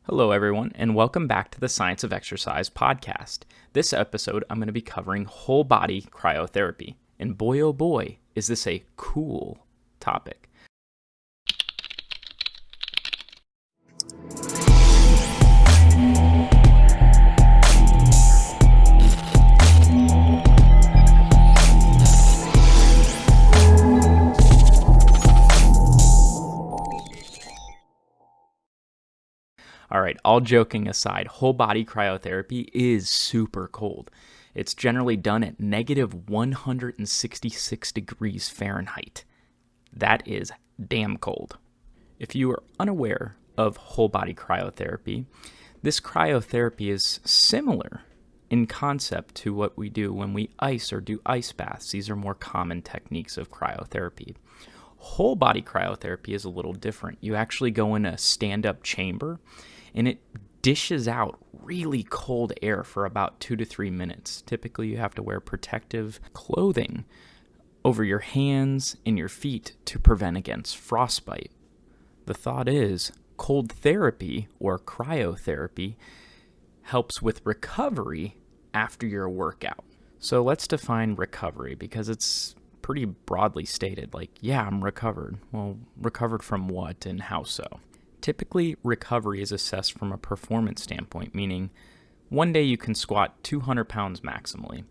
Hello, everyone, and welcome back to the Science of Exercise podcast. This episode, I'm going to be covering whole body cryotherapy. And boy, oh boy, is this a cool topic. All right, all joking aside, whole body cryotherapy is super cold. It's generally done at negative 166 degrees Fahrenheit. That is damn cold. If you are unaware of whole body cryotherapy, this cryotherapy is similar in concept to what we do when we ice or do ice baths. These are more common techniques of cryotherapy. Whole body cryotherapy is a little different. You actually go in a stand-up chamber and it dishes out really cold air for about 2 to 3 minutes. Typically, you have to wear protective clothing over your hands and your feet to prevent against frostbite. The thought is, cold therapy or cryotherapy helps with recovery after your workout. So let's define recovery because it's pretty broadly stated, like, yeah, I'm recovered. Well, recovered from what and how so? Typically, recovery is assessed from a performance standpoint, meaning one day you can squat 200 pounds maximally.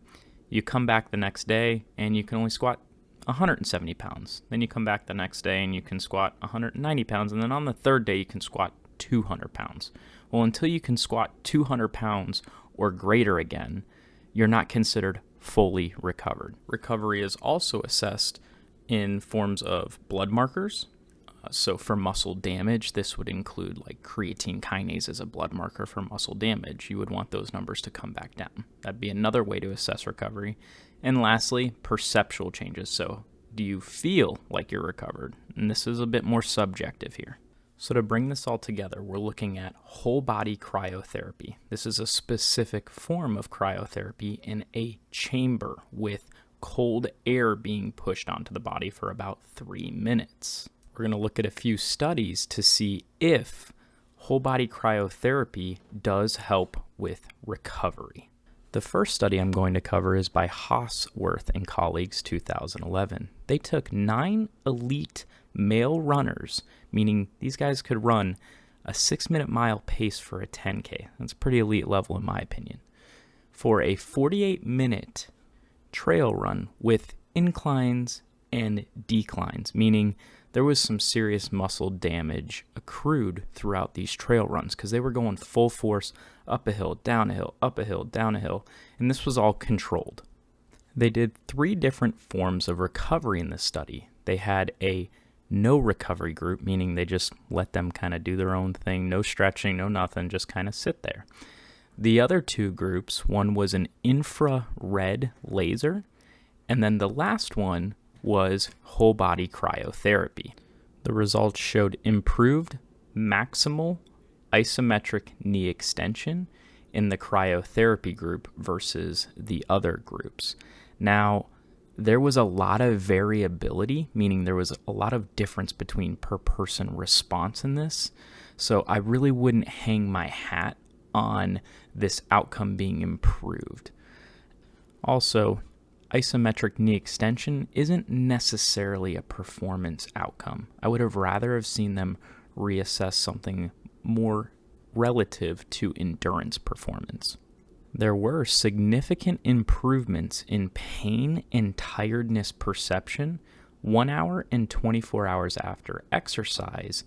You come back the next day and you can only squat 170 pounds. Then you come back the next day and you can squat 190 pounds. And then on the third day, you can squat 200 pounds. Well, until you can squat 200 pounds or greater again, you're not considered fully recovered. Recovery is also assessed in forms of blood markers. So for muscle damage, this would include like creatine kinase as a blood marker for muscle damage. You would want those numbers to come back down. That'd be another way to assess recovery. And lastly, perceptual changes. So do you feel like you're recovered? And this is a bit more subjective here. So to bring this all together, we're looking at whole body cryotherapy. This is a specific form of cryotherapy in a chamber with cold air being pushed onto the body for about 3 minutes. We're going to look at a few studies to see if whole body cryotherapy does help with recovery. The first study I'm going to cover is by Hausswirth and colleagues, 2011. They took 9 elite male runners, meaning these guys could run a 6-minute mile pace for a 10K. That's pretty elite level in my opinion. For a 48-minute trail run with inclines and declines, meaning there was some serious muscle damage accrued throughout these trail runs because they were going full force up a hill, down a hill, up a hill, down a hill, and this was all controlled. They did 3 different forms of recovery in this study. They had a no recovery group, meaning they just let them kind of do their own thing, no stretching, no nothing, just kind of sit there. The other 2 groups, one was an infrared laser, and then the last one was whole body cryotherapy. The results showed improved maximal isometric knee extension in the cryotherapy group versus the other groups. Now, there was a lot of variability, meaning there was a lot of difference between per person response in this. So I really wouldn't hang my hat on this outcome being improved. Also, isometric knee extension isn't necessarily a performance outcome. I would have rather have seen them reassess something more relative to endurance performance. There were significant improvements in pain and tiredness perception 1 hour and 24 hours after exercise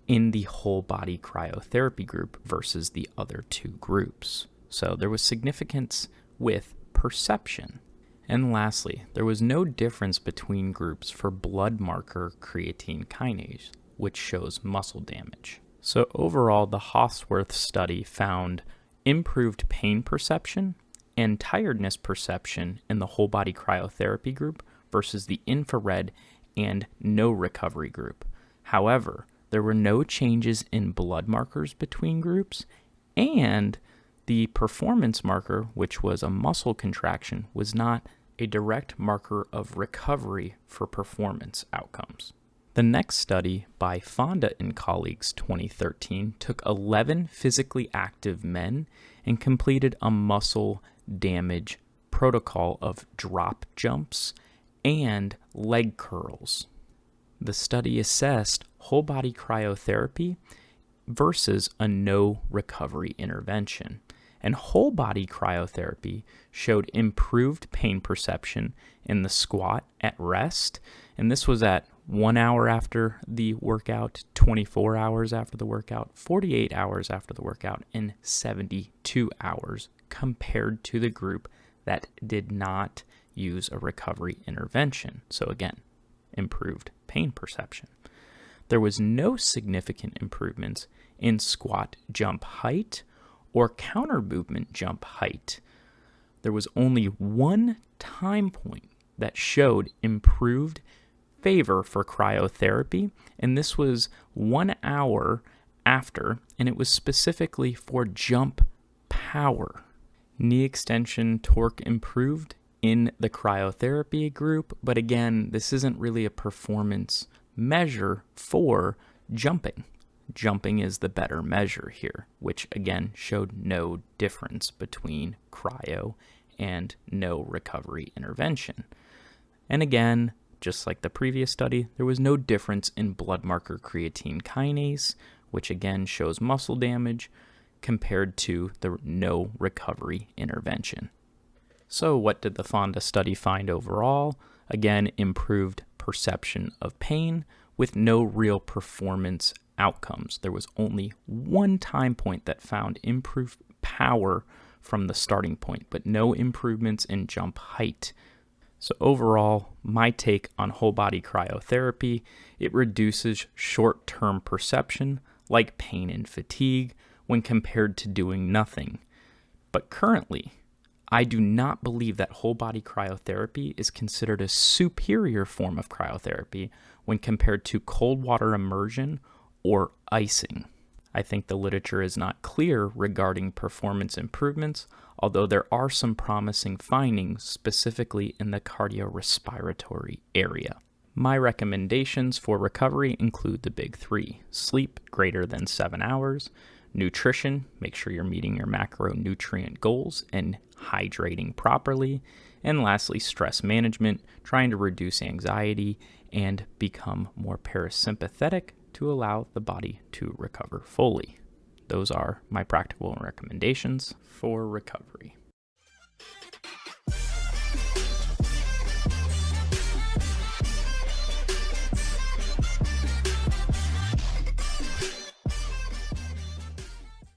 in the whole body cryotherapy group versus the other 2 groups. So there was significance with perception. And lastly, there was no difference between groups for blood marker creatine kinase, which shows muscle damage. So overall, the Hausswirth study found improved pain perception and tiredness perception in the whole body cryotherapy group versus the infrared and no recovery group. However, there were no changes in blood markers between groups, and the performance marker, which was a muscle contraction, was not a direct marker of recovery for performance outcomes. The next study by Fonda and colleagues 2013 took 11 physically active men and completed a muscle damage protocol of drop jumps and leg curls. The study assessed whole body cryotherapy versus a no recovery intervention. And whole body cryotherapy showed improved pain perception in the squat at rest, and this was at 1 hour after the workout, 24 hours after the workout, 48 hours after the workout, and 72 hours compared to the group that did not use a recovery intervention. So again, improved pain perception. There was no significant improvements in squat jump height or counter movement jump height. There was only one time point that showed improved favor for cryotherapy, and this was 1 hour after, and it was specifically for jump power. Knee extension torque improved in the cryotherapy group, but again, this isn't really a performance measure for jumping. Jumping is the better measure here, which again showed no difference between cryo and no recovery intervention. And again, just like the previous study, there was no difference in blood marker creatine kinase, which again shows muscle damage, compared to the no recovery intervention. So what did the Fonda study find overall? Again, improved perception of pain with no real performance outcomes. There was only one time point that found improved power from the starting point, but no improvements in jump height. So overall, my take on whole body cryotherapy, it reduces short-term perception like pain and fatigue when compared to doing nothing. But currently, I do not believe that whole body cryotherapy is considered a superior form of cryotherapy when compared to cold water immersion or icing. I think the literature is not clear regarding performance improvements, although there are some promising findings specifically in the cardiorespiratory area. My recommendations for recovery include the big three: sleep greater than 7 hours, nutrition, make sure you're meeting your macronutrient goals and hydrating properly, and lastly, stress management, trying to reduce anxiety and become more parasympathetic to allow the body to recover fully. Those are my practical recommendations for recovery.